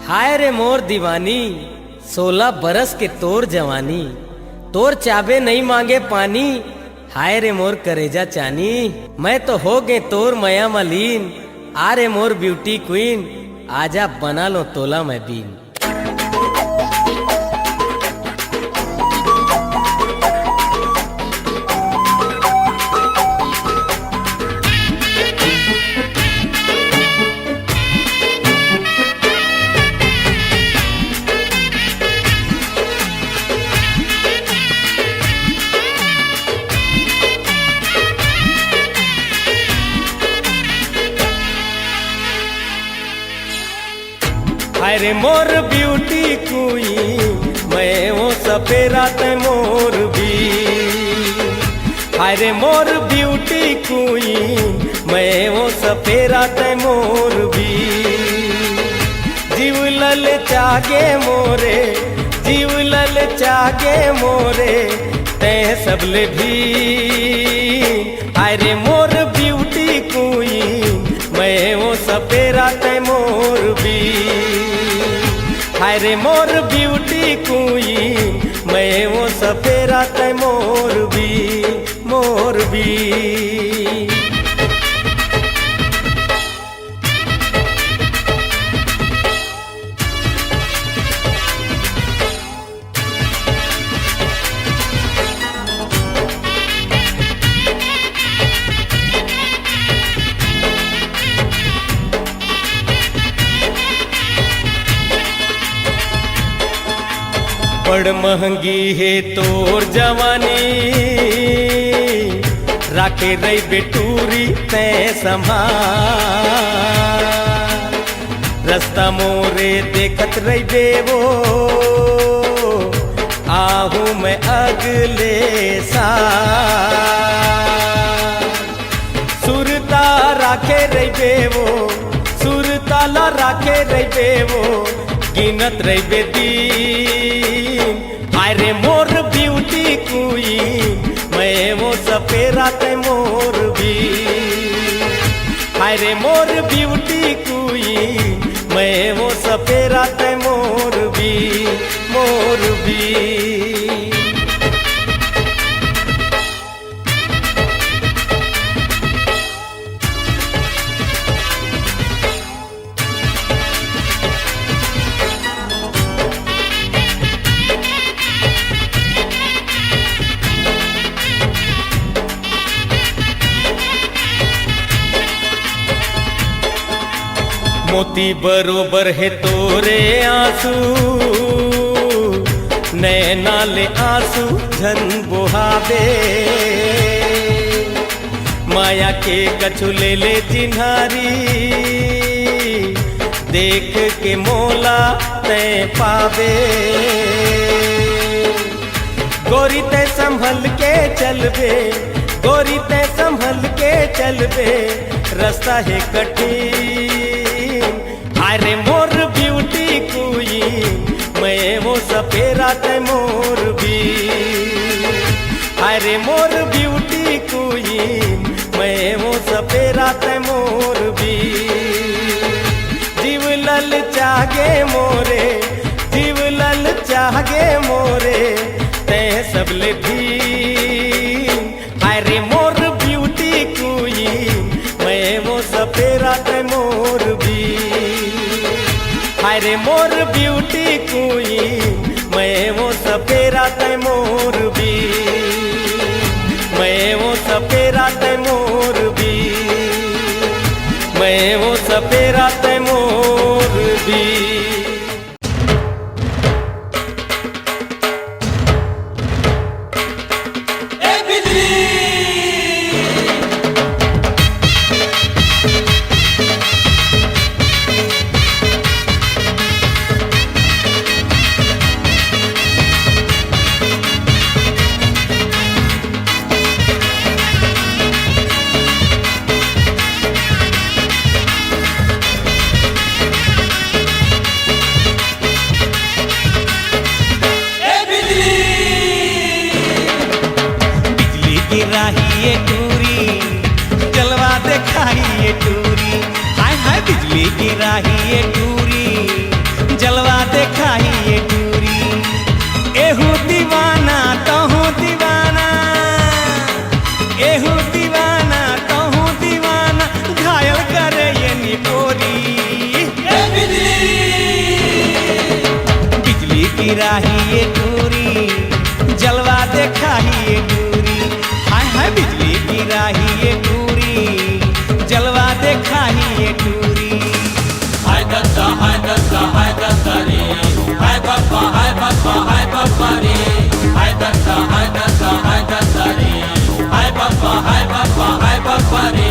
हाय रे मोर दीवानी, 16 बरस के तोर जवानी, तोर चाबे नहीं मांगे पानी। हाय रे मोर करेजा चानी, मैं तो हो गए तोर मया मलीन। आ रे मोर ब्यूटी क्वीन, आजा बना लो तोला मैं बीन। हाय रे मोर ब्यूटी क्वीन, मैं वो सपेरा ते मोर भी। हाय रे मोर ब्यूटी क्वीन, मैं वो सपेरा ते मोर भी। जीव लल चागे मोरे, जीव लल चागे मोरे, ते सबले भी। हाय रे मोर ब्यूटी क्वीन, मैं वो सपेरा ते मोर भी। हाय रे मोर ब्यूटी क्वीन, मैं वो सपेरा ते मोर भी, मोर भी। बड़ महंगी है तोर जवानी, राखे रही बेटूरी ते संभाल। रास्ता मोरे देखत रही बेवो, आहू मैं अगले साल। सुरता राखे रही बेवो, सुरताला राखे रही बेवो, गिनत रही बेदीन। हाय रे मोर ब्यूटी क्वीन, मैं वो सपेरा ते मोर भी। हाय रे मोर ब्यूटी क्वीन, मैं वो सपेरा ते मोर भी, मोर भी। मोती बरोबर है तोरे आंसू, नैना ले आंसू झन बुहावे। माया के कछु ले ले चिन्हारी, देख के मोला ते पावे। गोरी ते संभल के चलबे, गोरी ते संभल के चलबे, रास्ता है कठिन। हाय रे मोर ब्यूटी क्वीन, मैं वो सपेरा ते मोर भी। हाय रे मोर ब्यूटी क्वीन, मैं वो सपेरा ते मोर भी। जीव लल चागे मोरे, जीव लल चागे मोरे, ते सबले भी। हाय रे मोर ब्यूटी क्वीन, मैं वो सपेरा ते मोर भी। हाय रे मोर ब्यूटी क्वीन, मैं वो सपेरा ते मोर भी, मैं वो सपेरा ते मोर भी, मैं वो सपेरा ते मोर भी। गिराही टूरी जलवा दिखाई टूरी, हाय हाय बिजली गिराही टूरी गिराही ये टूरी, जलवा देखाही ये टूरी। हाय हाय बिजली गिराही ये टूरी, जलवा देखाही ये टूरी। हाय दत्ता रे, हाय बाबा रे, हाय दत्ता रे, हाय बाबा रे।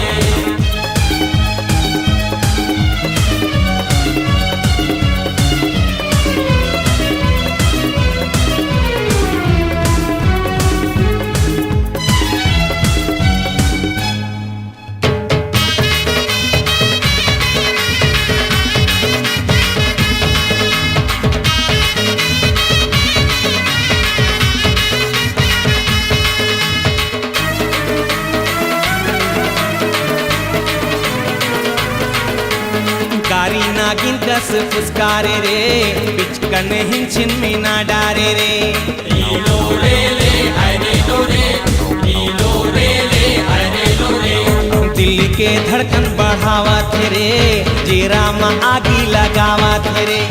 गारी नागिन कस फुसकारे रे, बिचकन हिंचिन में ना डारे रे। लो रे ले, हाय रे लो रे, लो रे ले, हाय रे लो रे। दिल के धड़कन बढ़ावा थे रे, जेरा में आगी लगावा थे रे।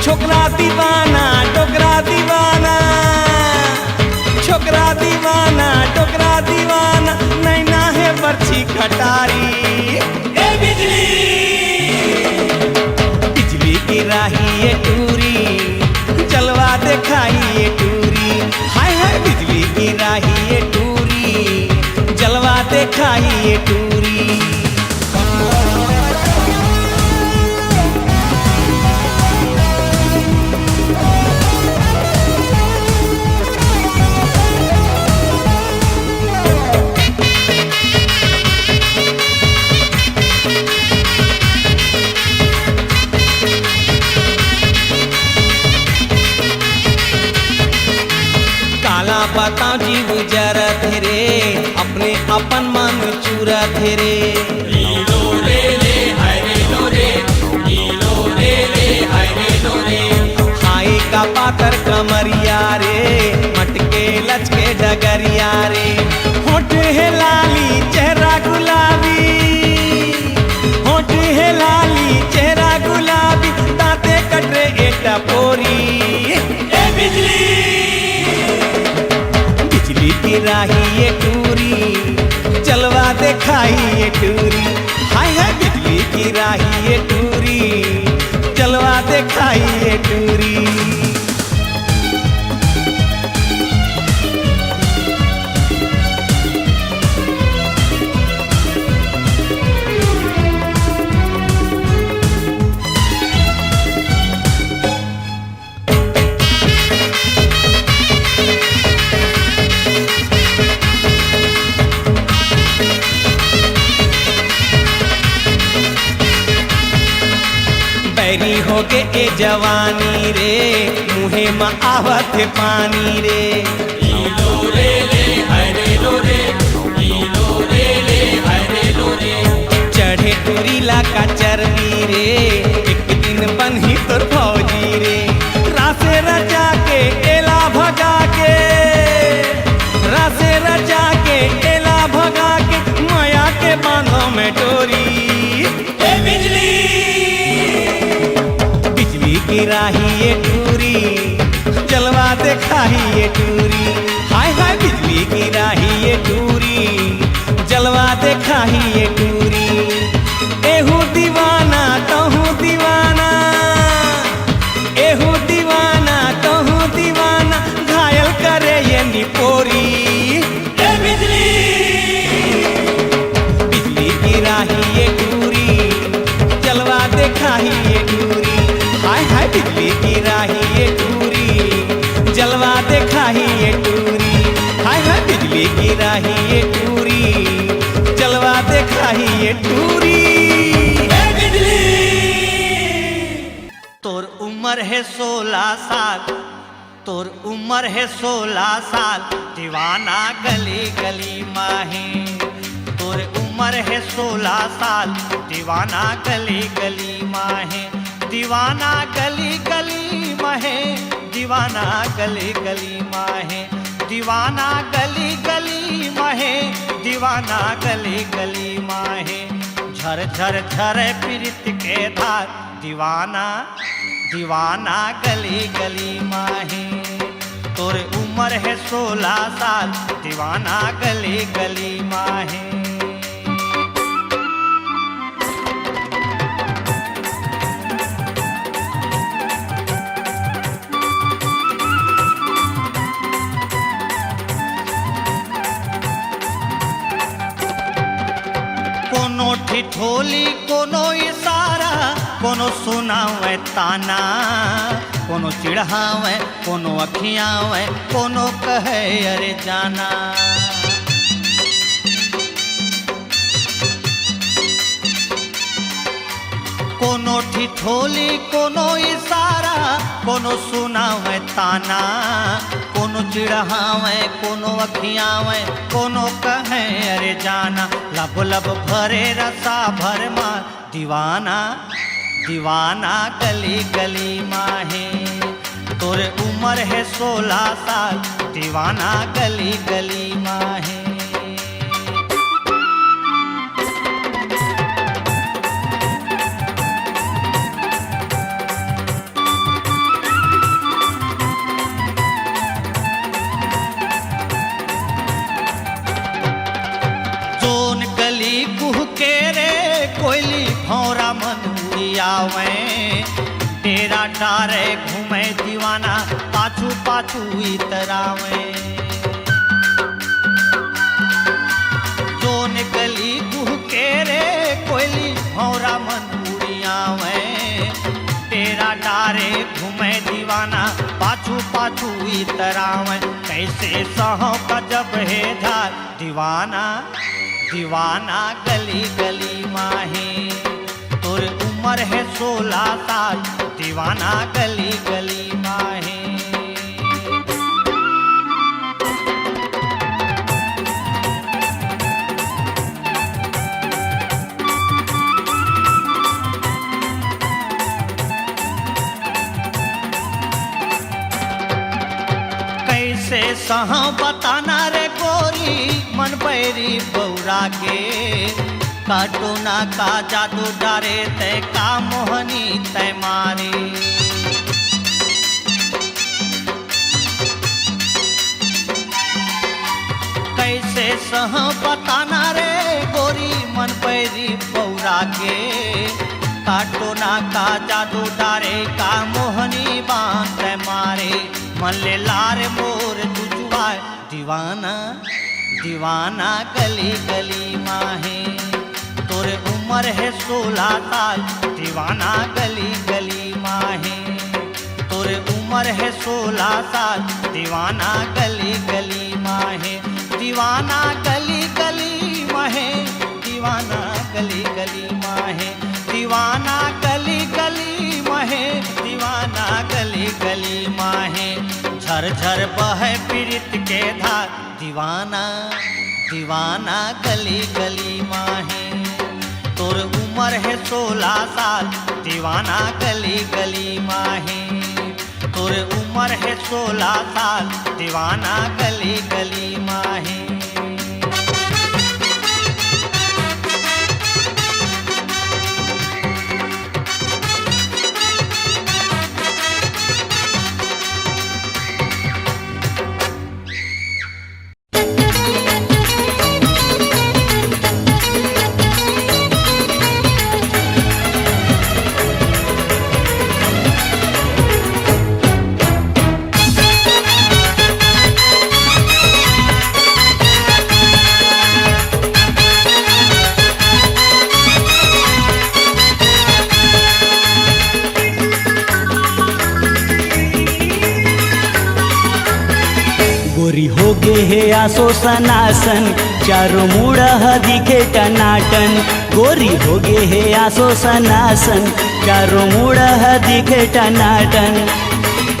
छोकरा दीवाना टोकरा दीवाना, छोकरा दीवाना टोकरा दीवाना, नैना है बरछी कटारी। ए बिजली गिराही ये टूरी, जलवा देखाई ये टूरी। हाय हाय बिजली गिराही ये टूरी, जलवा देखाई ये टूरी। बताओ जीव जरत रे, अपने अपन मन चूरत रे। लो रे ले, हाय रे लो रे, लो रे ले, हाय रे लो रे। हाय का पातर कमरिया रे, मटके लचके डगरिया रे। होठ है लाली चेहरा गुलाबी, होठ है लाली चेहरा गुलाबी, दांते कटरे एटा पोरी। ए बिजली गिराही ये टूरी, जलवा देखाई ये टूरी। हाय हाय बिजली गिराही ये टूरी, जलवा देखाई ये टूरी। बैरी हो के ए जवानी रे, मुहे में आवत पानी रे। लो रे ले, हाय रे लो रे, लो रे ले, हाय रे लो रे। चढ़े टूरीला का चरनी रे, एक दिन बन्ही तोर फौजी रे। रासे रचा के एला भगा के, रासे रचा के एला भगा के, माया के बांधों में डोरी। ए बिजली गिराही ये टूरी, जलवा देखाही ये टूरी। हाय हाय बिजली गिराही ये टूरी, जलवा देखाही ये टूरी। एहू दीवाना तहू दीवाना, एहू दीवाना तहू दीवाना, घायल करे ये निपोरी। ए बिजली गिराही ये टूरी, जलवा देखाही ये टूरी। हाय हाय बिजली गिराही ये टूरी, जलवा देखाही ये टूरी। हाय हाय बिजली गिराही ये टूरी, जलवा देखाही ये टूरी। तोर उम्र है 16 साल, तोर उम्र है 16 साल, दीवाना गली गली माहे। तोर उम्र है 16 साल, दीवाना गली गली माहे। दीवाना गली गली माहे, दीवाना गली गली माहे। दीवाना गली गली माहे, दीवाना गली गली माहे। झर झर झर प्रीत के धार, दीवाना दीवाना गली गली माहे। तोर उम्र है 16 साल, दीवाना गली गली माहे। कोनो ठिठोली कोनो इशारा, कोनो सुनावे ताना, कोनो चिढ़ावे कोनो अखियावे, कोनो कहे अरे जाना। कोनो ठिठोली कोनो इशारा, कोनो सुनावे ताना, कोनो चिढ़ावे कोनो अखियावे, कोनो कहे अरे जाना। लब लब भरे रसा भर मार, दीवाना दीवाना गली गली माहे। तोर उम्र है 16 साल, दीवाना गली गली माहे। जोन गली कुह के रे कोयली भौरा आवे, तेरा डारे घूमे दीवाना पाछू पाछू इतरावे। जोन गली कुह के रे कोयली भौरा मंदूरियावे, तेरा डारे घूमे दीवाना पाछू पाछू इतरावे। कैसे सहो का जब है धार, दीवाना दीवाना गली गली माहे। तोर उम्र है 16 साल, दीवाना गली गली माहे। कैसे सहा बताना रे गोरी, मन पैरी बौरा के। काटो ना का जादू डारे तै का मोहनी तै मारे। कैसे सह बताना रे गोरी, मन पैरी बौरा के। काटो ना का जादू डारे का मोहनी बांध तै मारे। मन ले लार मोर जुजुआ, दीवाना दीवाना गली गली माहे। तोर उम्र है 16 साल, दीवाना गली गली माहे। तोर उम्र है 16 साल, दीवाना गली गली माहे। दीवाना गली गली माहे, दीवाना गली गली माहे। दीवाना गली गली माहे, दीवाना गली गली माहे। झर झर बहे पीड़ित के धार, दीवाना दीवाना गली गली माहे। तोर उम्र है 16 साल, दीवाना गली गली माहे। तोर उम्र है 16 साल, दीवाना गली गली माहे। गोरी हो गे हे आसो सनासन, चारों मुड़ा दिखे टनाटन। गोरी हो गे हे आसो सनासन, चारों मुड़ा दिखे टनाटन।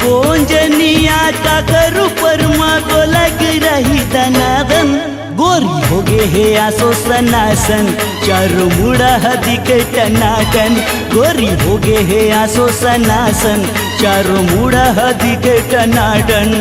कौन जनिया का करू परमा को लग रही दनादन। गोरी हो गे हे आसो सनासन, चारों मुड़ा दिखे टनाटन। गोरी हो गे हे आसो सनासन, चारों मुड़ा दिखे टनाटन।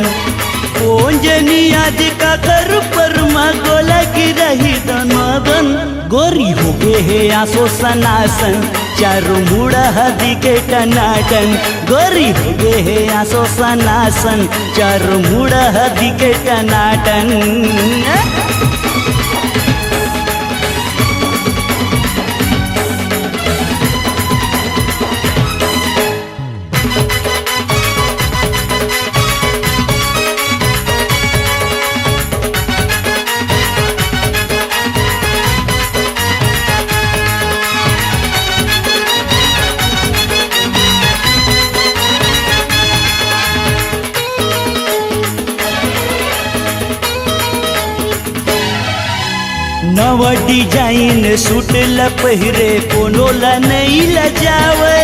कौन जनिया दिका कर परमा गोला की रही दनादन। गोरी हो गे हे आसो सनासन, चारों मुड़ा हदी के टनाटन गोरी हो गे है आसो सनासन चारों मुड़ा हदी के टनाटन नव डिजाइन सूट ल पहिरे कोनो ला नहीं लजावे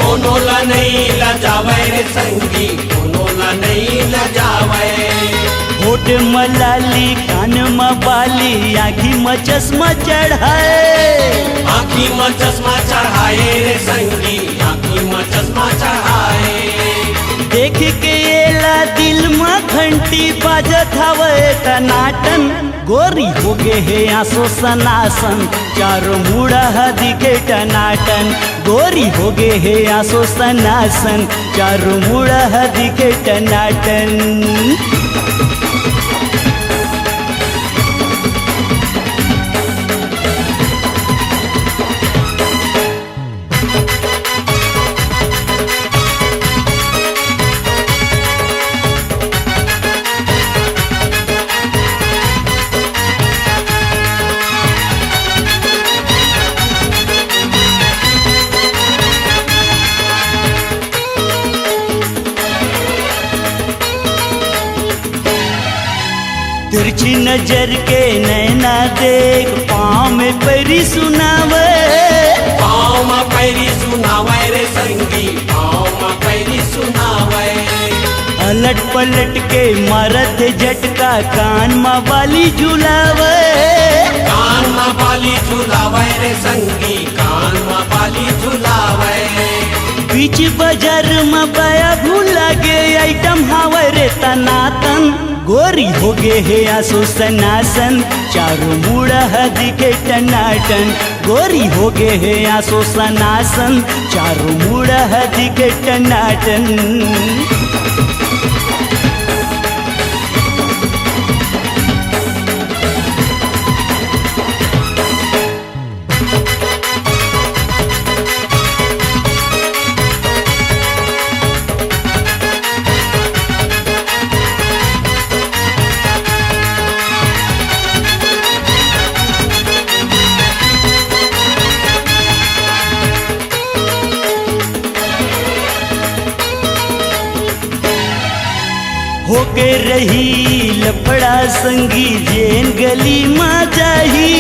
कोनो ला नहीं लजावे रे संगी कोनो ला नहीं लजावे होठ मलाली कान में बाली आँखी में चश्मा चढ़ाए आँखी में चश्मा चढ़ाए रे संगी आँखी में चश्मा चढ़ाए देख के एला दिल में घंटी बाजत हवे टनाटन गोरी हो गे है आसो सनासन चारों मुड़ा हदी के टनाटन गोरी हो गे है आसो सनासन चारों मुड़ा हदी के टनाटन तिरछी नजर के नैना देख पाँव में पैरी सुनावे पाँव में पैरी सुनावे रे संगी पाँव में पैरी सुनावे अलट पलट के मारत झटका कान में बाली झुलावे कान में बाली झुलावे रे संगी कान में बाली झुलावे बीच बाजार में बया भूला गे आइटम हावे रे तनातन गोरी हो गे है आसो सनासन चारों मुड़ा हदी के टनाटन गोरी हो गे है आसो सनासन चारों मुड़ा हदी के टनाटन होके रही लफड़ा संगी जेन गली माँ जाही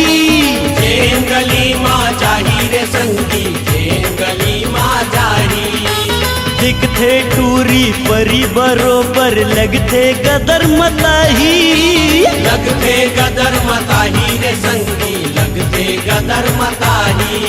जेन गली माँ जाही रे संगी जेन गली माँ जाही दिखते टूरी परी बरोबर लगते गदर मताही लगते गदर मताही रे संगी लगते गदर मताही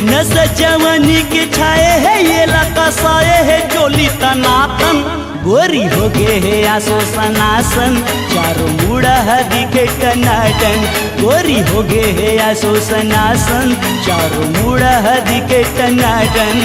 नस जवानी के छाए है ये लका साए है चोली तनातन गोरी हो गे है आसो सनासन चारों मुड़ा हदी के टनाटन गोरी हो गे है आसो सनासन चारों मुड़ा हदी के टनाटन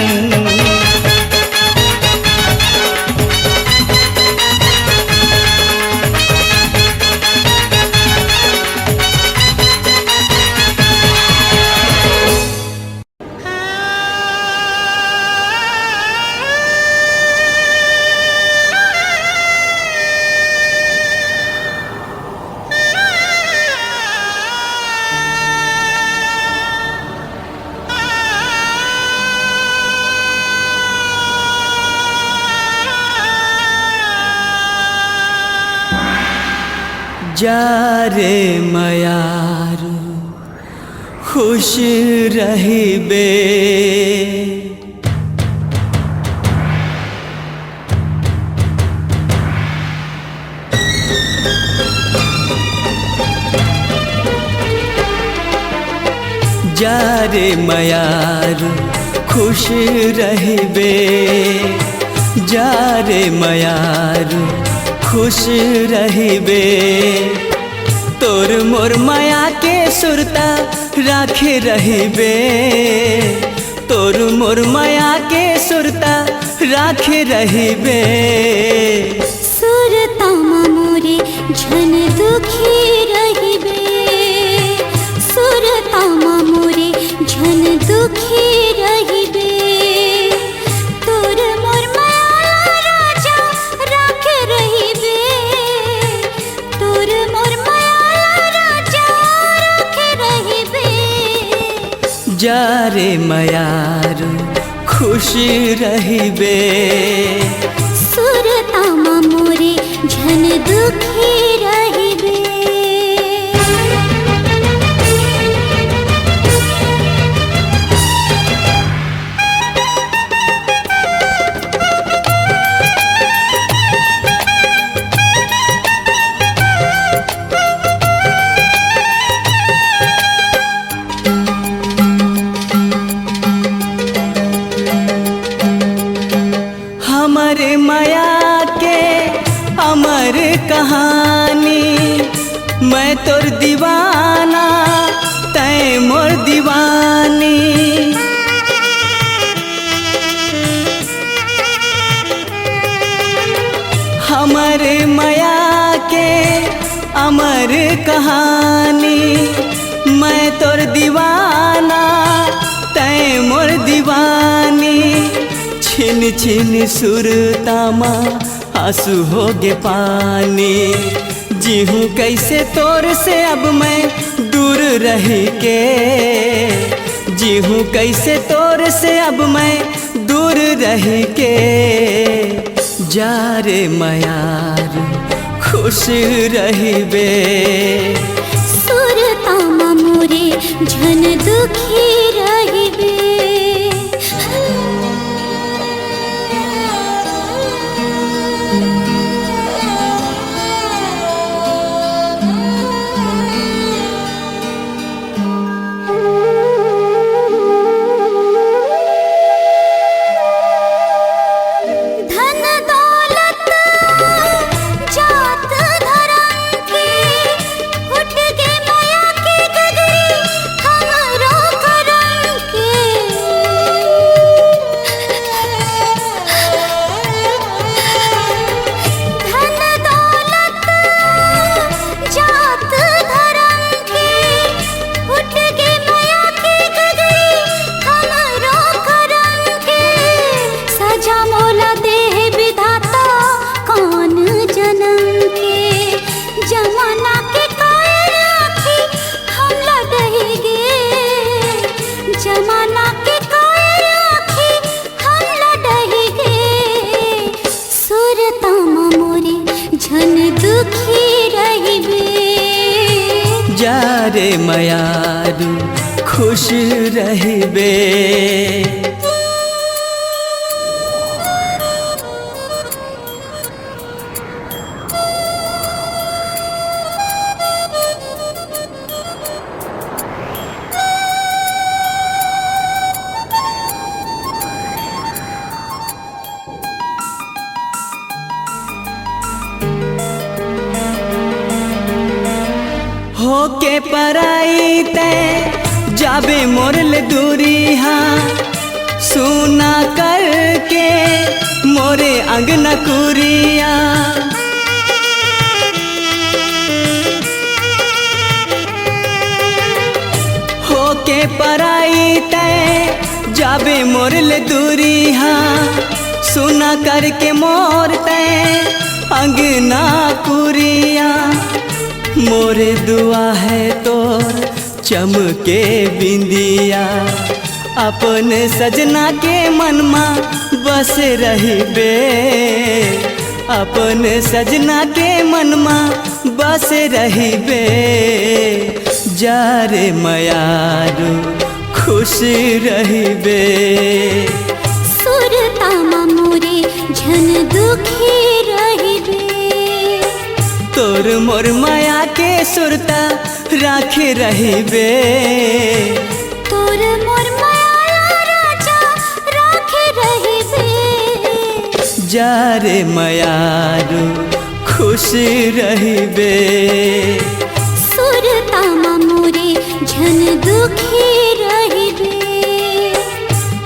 जा रे मयारू खुश रहिबे जा रे मयारू खुश रहिबे जा रे मयारू खुश रहिबे तोर मोर माया के सुरता राखे रहिबे मोर माया के सुरता राखे रहिबे। सुरतामा मोरे झन दुखी रहिबे, सुरतामा मोरे झन दुखी रहिबे। तोर मोर माया राजा राखे रहिबे, तोर मोर माया राजा राखे रहिबे। जा रे मयारू खुश रहिबे। सुरतामा मोरे झन दुखी रहिबे। हमारे माया के अमर कहानी, मैं तोर दीवाना तै मोर दीवानी। हमारे माया के अमर कहानी, मैं तोर दीवाना तै मोर दीवानी। छिन छिन सुरतामा आंसू हो गे पानी, जीहूँ कैसे तोर से अब मैं दूर रह के, जीहूँ कैसे तोर से अब मैं दूर रह के। जा रे मयारू खुश रहिबे। सुरतामा मोरे झन दुखी रहिबे। धन दौलत जात धर्म के, उठ गे माया के गगरी हमरो करम के। धन दौलत जात धर्म के, उठ गे माया के गगरी हमरो करम के। सजा मोला देह विधाता कौन जन्म के, जमाना के कायर आखी हम लड़ही गे, जमाना के कायर आखी हम लड़ही गे। सुरतामा मोरे झन दुखी रहिबे। जा रे मयारू खुश रहिबे। होके पराई ते जाबे मोरल दूरी, हाँ सुना करके मोरे अंगना कुरिया। होके पराई ते जाबे मोरल दूरी, हाँ सुना करके मोर ते अंगना कुरिया। मोरे दुआ है तोर चमके बिंदिया, अपन सजना के मनमा बस रहिबे। अपन सजना के मनमा बस रहिबे। जा रे मयारू खुश रहिबे। सुरतामा मोरे झन दुखी रहिबे। तोर मोर माया के सुरता राखे रहिबे। तोर मोर माया राजा राखे रहिबे। जा रे मयारू खुश रहिबे। सुरतामा मोरे झन दुखी रहिबे।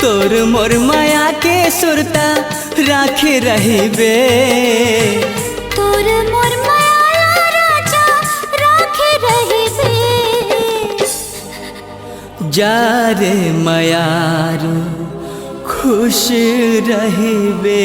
तोर मोर माया के सुरता राखे रहिबे तोर मोर माया राजा राखे रहिबे जा रे मायारू खुश रहिबे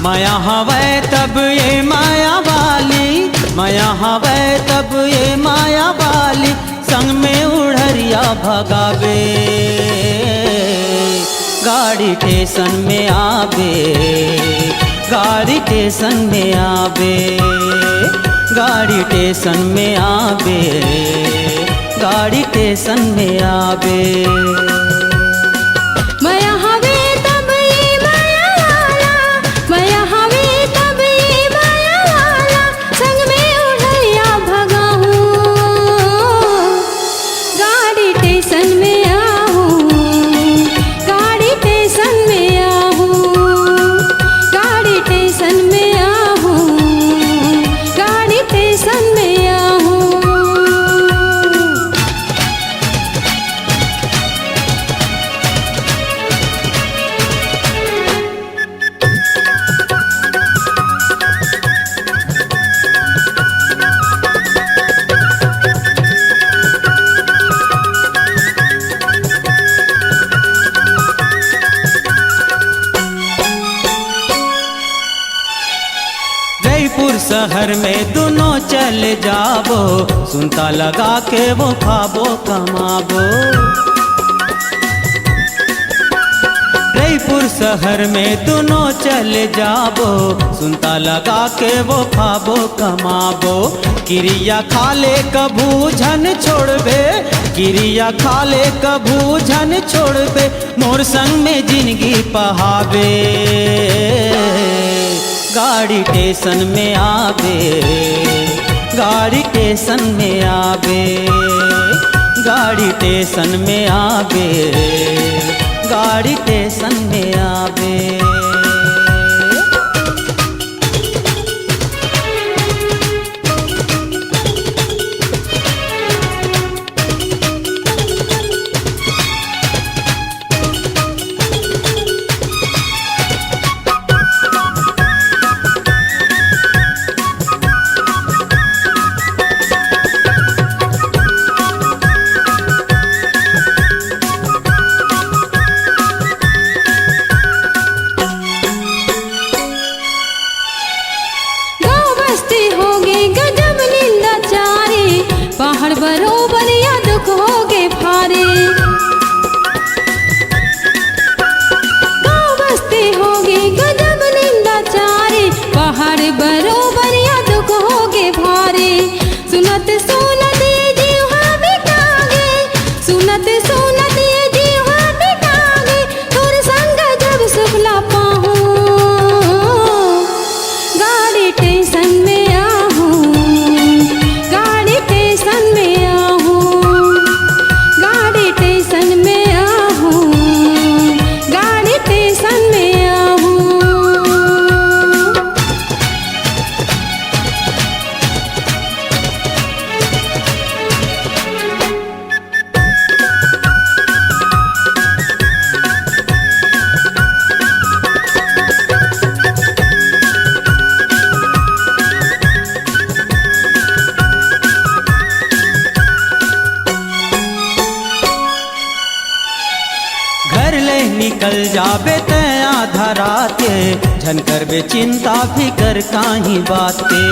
माया हवै तब ये माया वाली माया हवै तब ये माया वाली संग में उड़रिया भगावे गाड़ी स्टेशन में आवे गाड़ी स्टेशन में आवे गाड़ी स्टेशन में आवे गाड़ी स्टेशन में आवे माया हवे तब ये माया वाला माया हवे तब ये माया वाला संग में उड़ैया भगाऊं गाड़ी स्टेशन में आहूं गाड़ी स्टेशन में आहूं गाड़ी स्टेशन में आहूं गाड़ी स्टेशन में आहूं जयपुर शहर में दोनों चल जाबो सुनता लगा के वो खाबो कमाबो जयपुर शहर में दोनों चल जाबो सुनता लगा के वो खाबो कमाबो क्रिया खाले कभू झन छोड़बे क्रिया खाले कभू झन छोड़बे मोर संग में जिंदगी पहावे गाड़ी स्टेशन में आवे गाड़ी स्टेशन में आवे गाड़ी स्टेशन में आवे गाड़ी स्टेशन में आवे गाँव बस्ती होगे गजब निंदाचारी पहाड़ बरोबर या दुख होगे भारी गाँव बस्ती होगे गजब निंदाचारी पहाड़ बरोबर या दुख होगे भारी सुनत सुनत ये जीवा बिकागे सुनत सुनत ये जीवा बिकागे तोर संग जब सुखला पाहूं गाड़ी स्टेशन में आहूं गाड़ी स्टेशन में आहूं गाड़ी स्टेशन में आहूं गाड़ी स्टेशन में आहूं घर ले निकल जाबे ते धरा के झन करबे चिंता फिकर काहीं बात के।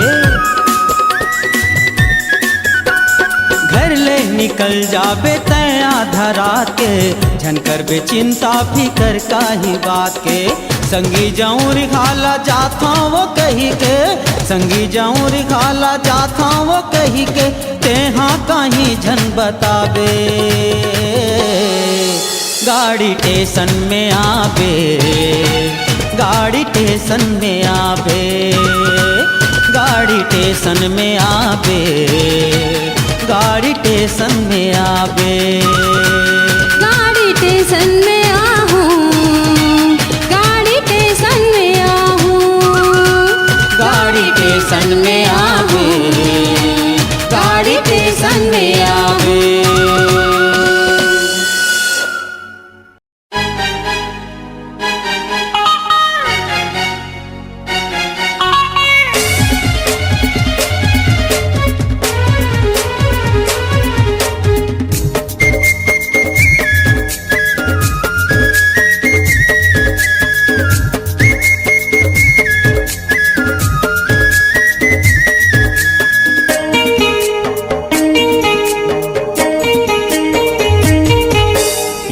घर ले निकल जाबे तया धरा के झन करबे चिंता फिकर काहीं बात के। संगी जाऊं रिखाला जाता वो कही के, संगी जाऊं रिखाला जाता वो कही के, तेहा कहीं झन बताबे। गाड़ी स्टेशन में आबे, गाड़ी स्टेशन में आबे, गाड़ी स्टेशन में आबे, गाड़ी स्टेशन में आबे। गाड़ी स्टेशन में आहूँ, गाड़ी स्टेशन में आहूँ, गाड़ी स्टेशन में आबे, गाड़ी स्टेशन में आबे।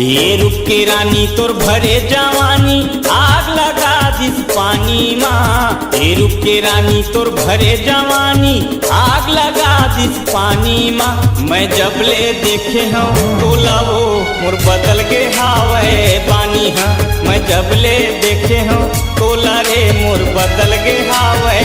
ये रुक के रानी तोर भरे जवानी आग लगा दिस पानी माँ। ये रुक के रानी तोर भरे जवानी आग लगा दिस पानी माँ। मैं जब ले देखे हूँ तोला वो मोर बदल के हावे पानी हाँ। मैं जब ले देखे हूँ तोला रे मोर बदल के हावे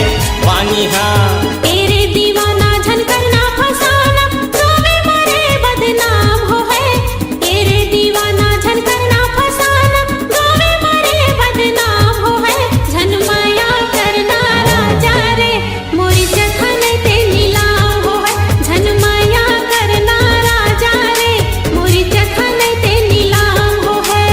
पानी हाँ। तेरे दीवाना झन करना फसाना, रोवे मरे बदनाम हो है। तेरे दीवाना झन करना फसाना, रोवे मरे बदनाम हो है। झन माया करना राजा रे, मोरी जखन ते नीलाम हो है। झन माया करना राजा रे, मोरी जखन ते नीलाम हो है।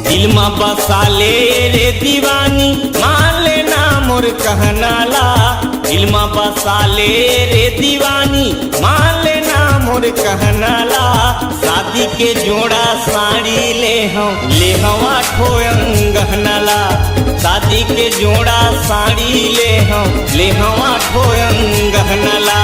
दिल में बसा ले रे दीवानी मान लेना मोर कहना ला। दिल में बसा ले रे दीवानी मान लेना मोर कहना ला। शादी के जोड़ा साड़ी ले हवा ठोयंग गहना ला। शादी के जोड़ा साड़ी ले हवा ठोयंग गहना ला।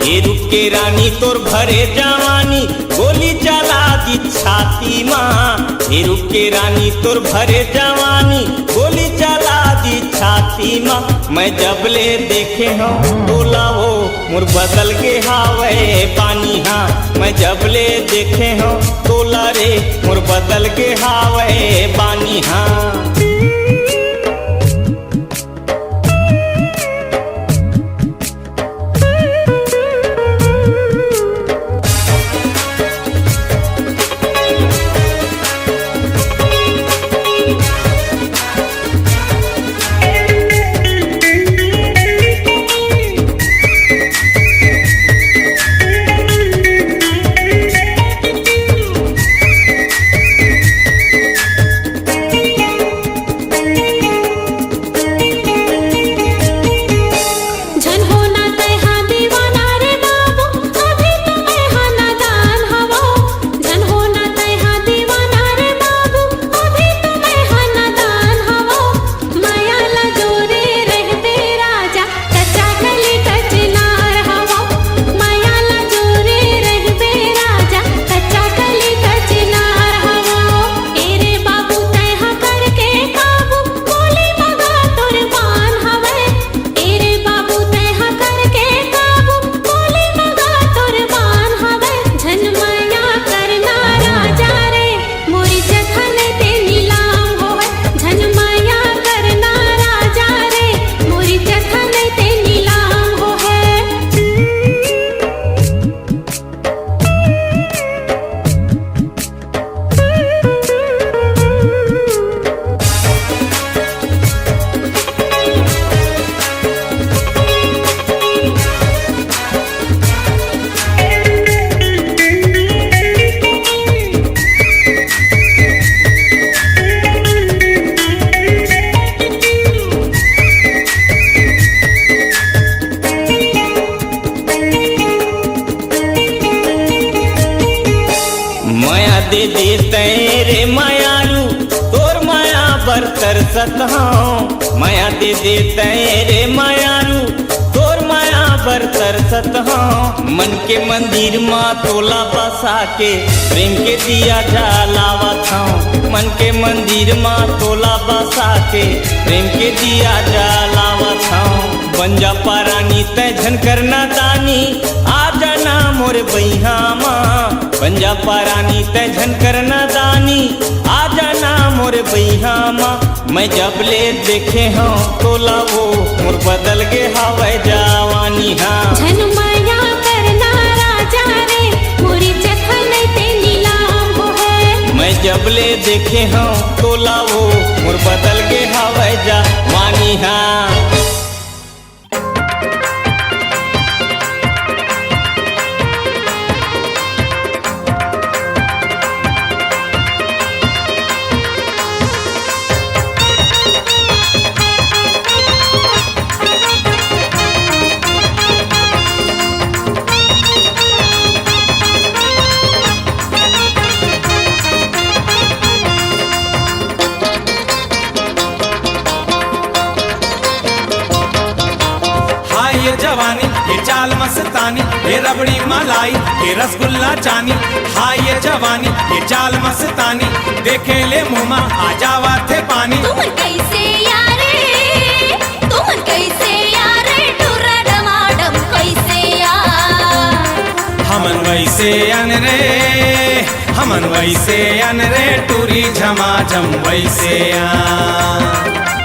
ये रुक के रानी तोर भरे जवानी गोली चला दी छाती माँ। ये रुक के रानी तोर भरे जवानी गोली चला दी छाती माँ। मैं जब ले देखे हूँ तोला वो मोर बदल के हावे पानी हाँ। मैं जब ले देखे हूँ तोला रे मोर बदल के हावे पानी हाँ। तरसत हूँ माया दे देते रे मायारू तोर माया बर तरसत हूँ मन के मंदिर माँ तोला बसा के प्रेम के दिया जलावत हूँ मन के मंदिर माँ तोला बसा के प्रेम के दिया जलावत हूँ बन जा पारानी तय झन करना दानी आ जाना मोर बैहा माँ बन जा पारानी तय झन करना दानी आ जाना मोर बैहा माँ मैं जब ले देखे हूँ तोला वो मोर बदल गे हवै जवानी हाँ झन माया करना राजा रे मोरी जखन ते नीलाम हो है मैं जब ले देखे हूँ तोला वो मोर बदल गे हवै जवानी हाँ ये जवानी ये चाल मस्तानी ये रबड़ी मलाई ये रसगुल्ला चानी हाँ ये जवानी ये चाल मस्तानी देखे ले मुँह आ जावा थे पानी तुम कैसे यारे टुरा डमाडम कैसे यार हमन वैसे अन रे टूरी झमाझम वैसे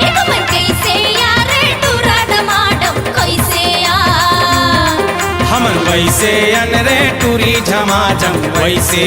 ए तुम कैसे यारे टुरा डमाडम कैसे यार हमन वैसे अन रे टूरी झमाझम वैसे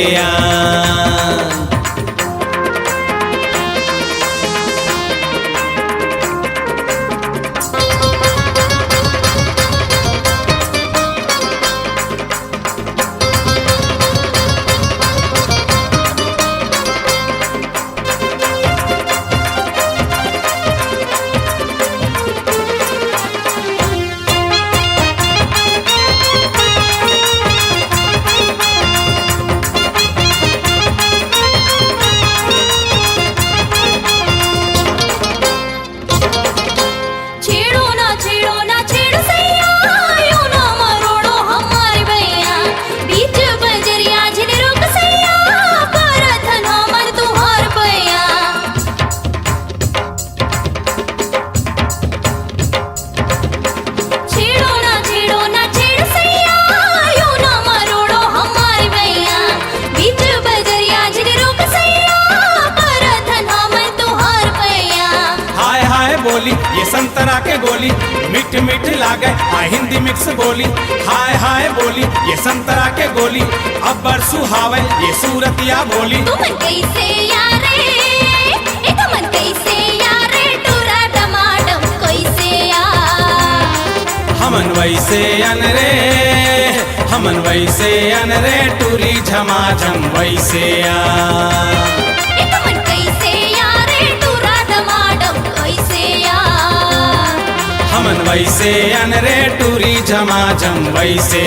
ये संतरा के गोली मिठ मिठ लागे आ हिंदी मिक्स बोली हाय हाय बोली ये संतरा के गोली अब बर सुहावे ये सूरतिया भोली तुम कैसे यारे टुरा डमाडम कैसे यार हमन वैसे अन रे टूरी झमाझम वैसे तुम कैसे यारे टुरा डमाडम कैसे यार हमन वैसे अन रे टूरी झमाझम वैसे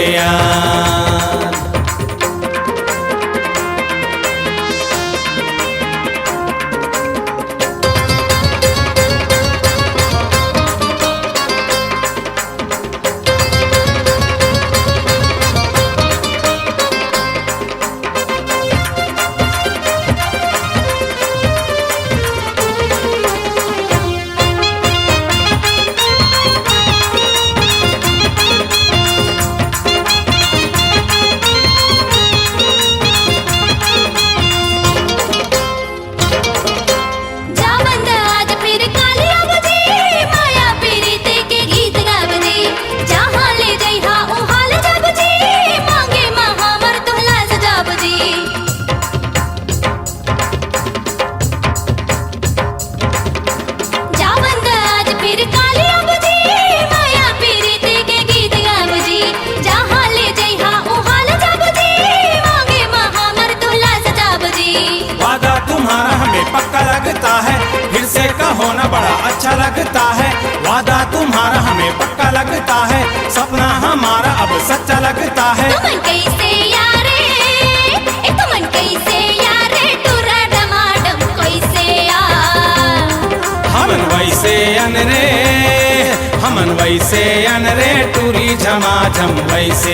अच्छा लगता है, वादा तुम्हारा हमें पक्का लगता है, सपना हमारा अब सच्चा लगता है। तुमन कैसे यारे, तुमन कैसे यारे, टुरा डमाडम कैसे यार। हम वैसे अनरे हमन वैसे अनरे टूरी झमाझम वैसे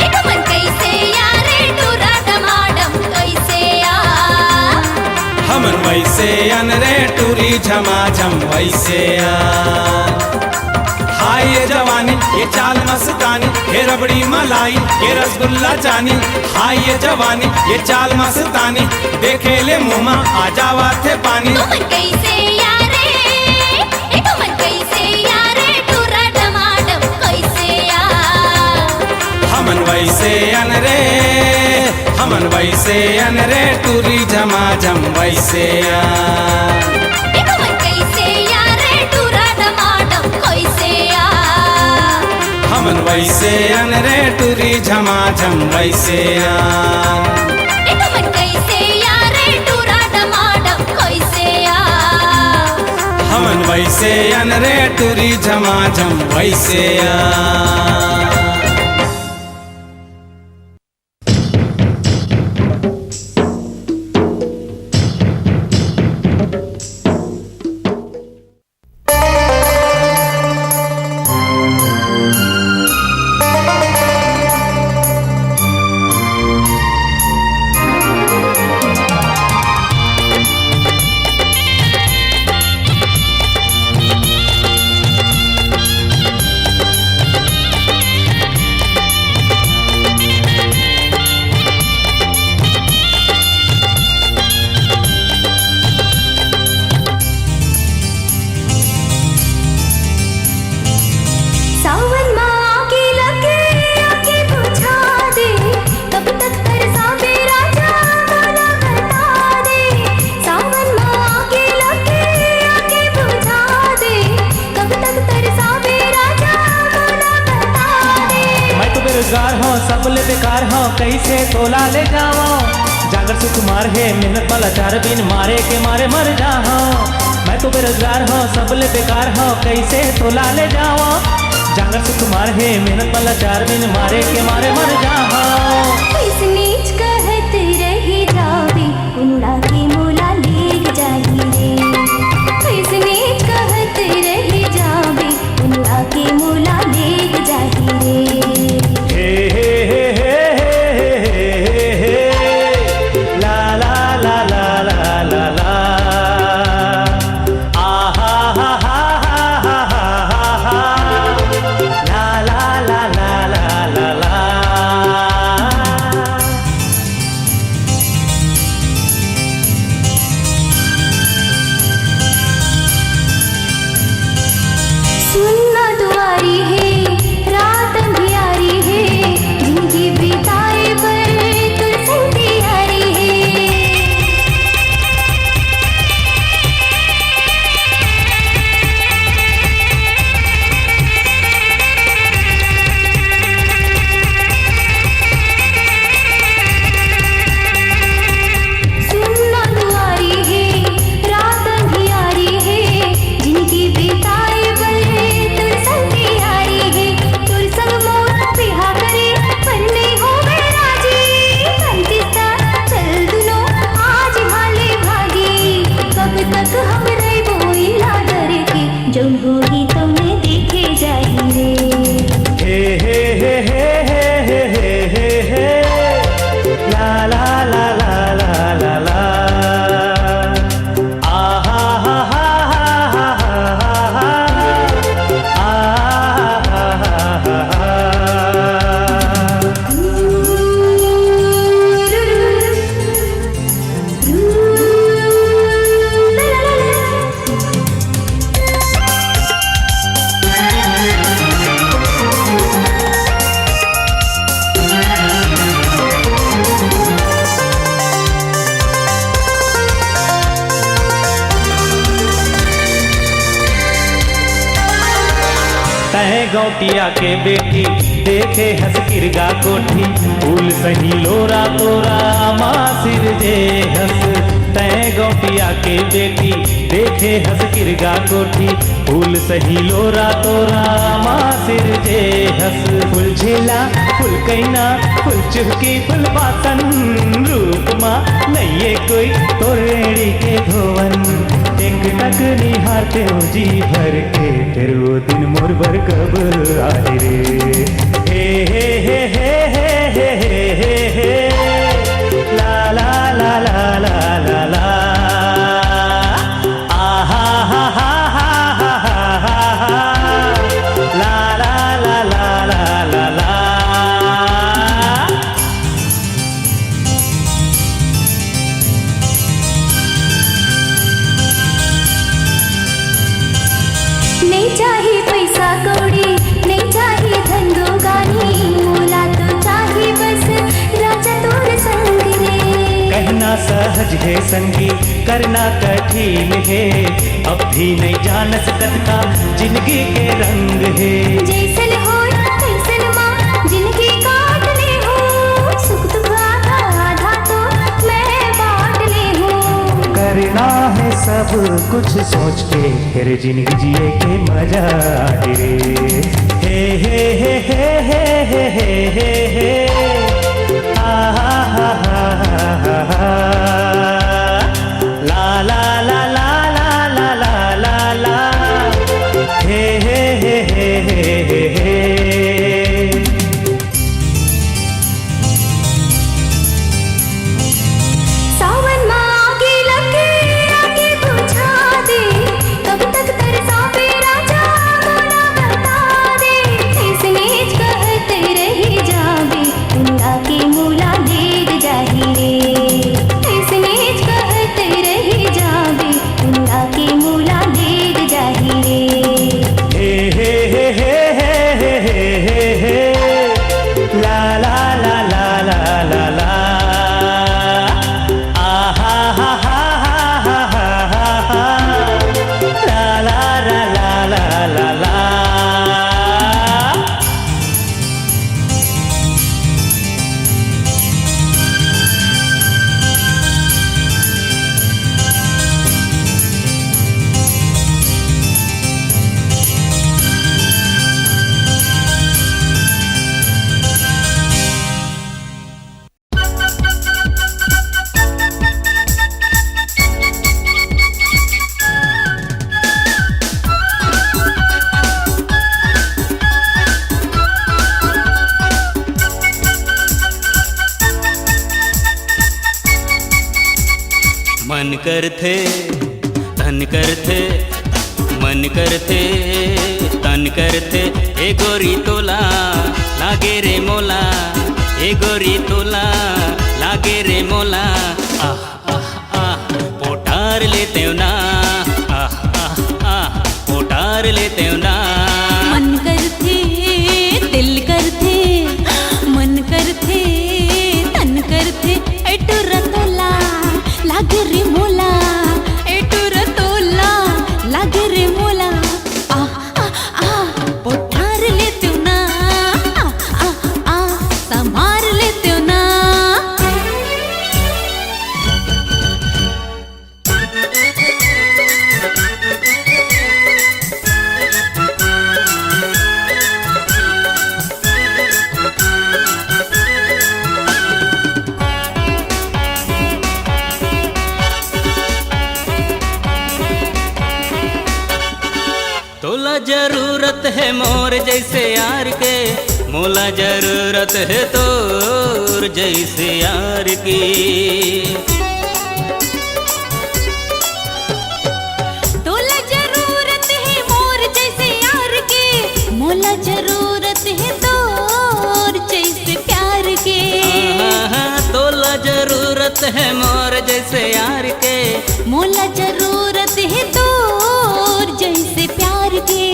एक मन कैसे यारे टूरा डमाडम कैसे हमन वैसे अनरे टूरी झमाझम वैसे हाय ये जवानी ये चाल मस्तानी ये रबड़ी मलाई ये रसगुल्ला चानी हाय ये जवानी ये चाल मस्तानी देखे ले मुँह आ जावा थे पानी मन कैसे यारे एक मन कैसे यारे टूरा डमाडम कैसे हमन वैसे अनरे टूरी झमाझम वैसे एक मन कैसे यारे टूरा डमाडम कैसे हमन वैसे अनरे टूरी झमाझम वैसे एक मन कैसे यारे टूरा डमाडम कैसे हमन वैसे अनरे टूरी झमाझम वैसे सबले बेकार हो कैसे तोला ले जाओ जागर से कुमार है मेहनत वाला चार बिन मारे के मारे मर जाओ मैं तो बेरोजगार हो सबले बेकार हो कैसे तोला ले जाओ जागर से कुमार है मेहनत वाला चार बिन मारे के मारे मर जाओ नीच कहत रही जावे कुंडा के मोला लेग जाही रे नीच कहत रही जावे कुंडा के मोला लेग जाही रे गौटिया के बेटी देखे हंस किरगा कोठी फूल सही लोरा तोरा माँ सिर जे हंस तय गौटिया के बेटी देखे हंस किरगा कोठी फूल सही लोरा तोरा माँ सिर जे हंस फूल झेला फूल कैना फूल चुहकी फूल बासन रूप माँ नहीं कोई तोरेड़ी के धोवन एक टक निहारते हो जी भर के, फिर वो दिन मोर बर कब आए रे। हे हे हे हे हे हे हे हे ला ला ला ला ला ला ला आहा हा हा हा हा हा ला ला ला ला ला ला ला। नहीं चाहिए पैसा कौड़ी, नहीं चाहिए धंधो गानी, मोला तो चाहिए बस राजा तोर संग रे। कहना सहज है संगी, करना कठिन है, अब भी नहीं जान सकत का जिंदगी के रंग है। जैसन हो तैसन माँ जिनकी काट ले हो, सुख दुख आधा आधा तो मैं बांट ले हूँ। करना है सब कुछ सोच के, फिर जिंदगी जिए के मजा आए रे। हे हे हे हे हे हे हे हे आ हा हा हा हा ला ला ला ला ला ला ला ला ला हे हे हे हे हे हे। सावन माँ आगे लगे आगे बुझा दे, कब तक तरसा पे राजा मोला बता दे। इसने कहते रही जाबे उनका के मूला देग जाही रे। इसने कहते रही जाबे उनका के मूला देग जाही रे। हे हे हे हे हे हे हे हे ला ला ला ला ला ला ला आहा हा हा हा हा हा ला ला ला ला ला ला। मन करथे तन करथे, मन करथे तन करथे, ए गोरी तोला लागे रे मोला, ए गोरी तोला लागे रे मोला। आह आह आह पोटार लेते हो ना, आह आह आह पोटार लेते हो ना। मन करथे दिल करथे, मन करथे तन करथे, एटो रतोला लागे रे मोला, एटो रतोला लागे रे मोला। आ आ आ पोठार लेते हो ना, आ आ आ संभार लेते हो ना। तोला जरूरत है मोर जैसे यार के, मोला जरूरत है तोर जैसे यार की। तोला जरूरत है मोर जैसे यार के, मोला जरूरत है तोर जैसे प्यार के। तोला जरूरत है मोर जैसे यार के, मोला जरूरत है तोर जैसे प्यार के।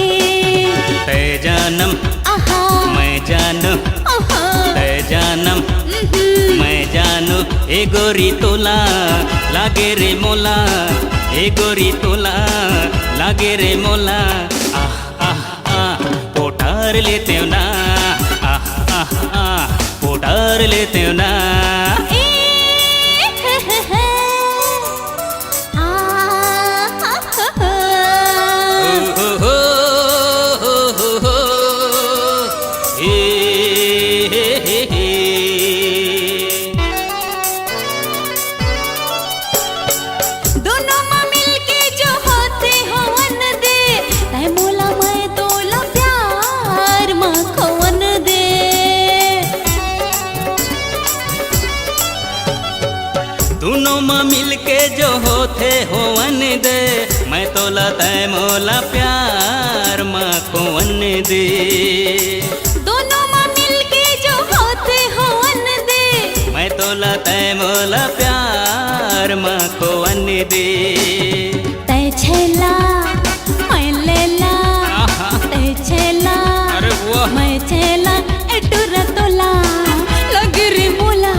तय जानम आहा मैं जानू, आहा तय जानम मैं जानू, ए गोरी तोला लागे रे मोला, ए गोरी तोला लागे रे मोला। आह आह आह पोटार लेते हो ना, आह आह आह पोटार लेते हो ना। ए हे हे हे आ हा हा हा। हो हो हो हो हो हे हे हे हे। दोनों माँ मिलके जो हो होथे होवन दे मैं तोला तय मोला प्यार माँ कोवन दे दोनों माँ मिलके जो होते होवन दे मैं तोला तय मोला प्यार माँ कोवन दे तय छेला मैं लेला तय छेला अरे वाह मैं छेला एटुर तोला लगे रे मोला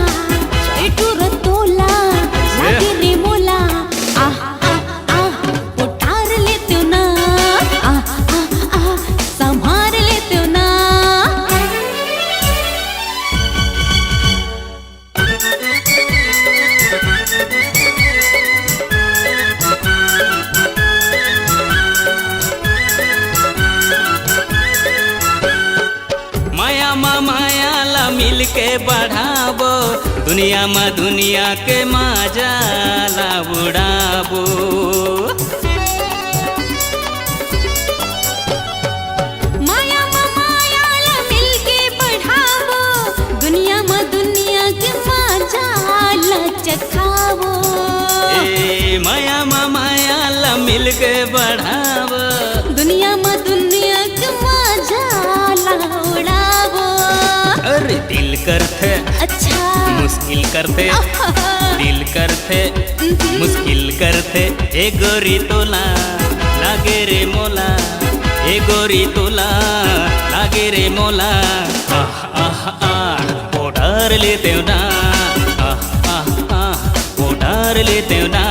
एटुर तोला लगे रे मोला आह आह आह उठार लेते ना आह आह आह संभार लेते ना माया मा माया ला मिल के बढ़ाबो दुनिया में दुनिया के माजा ला उड़ाबो माया माया ला मिलके बढ़ावो दुनिया में दुनिया के मजा ला चखावो ए माया मा माया ला मिल के बढ़ाबो दुनिया में दुनिया के मजा ला उड़ावो अरे दिल करते अच्छा मुश्किल करते दिल करते मुश्किल करते ए गोरी तोला लागे रे मोला ए गोरी तोला लागे रे मोला आह आह आह ओढ़ार लेते ना आह आह आह ओढ़ार लेते ना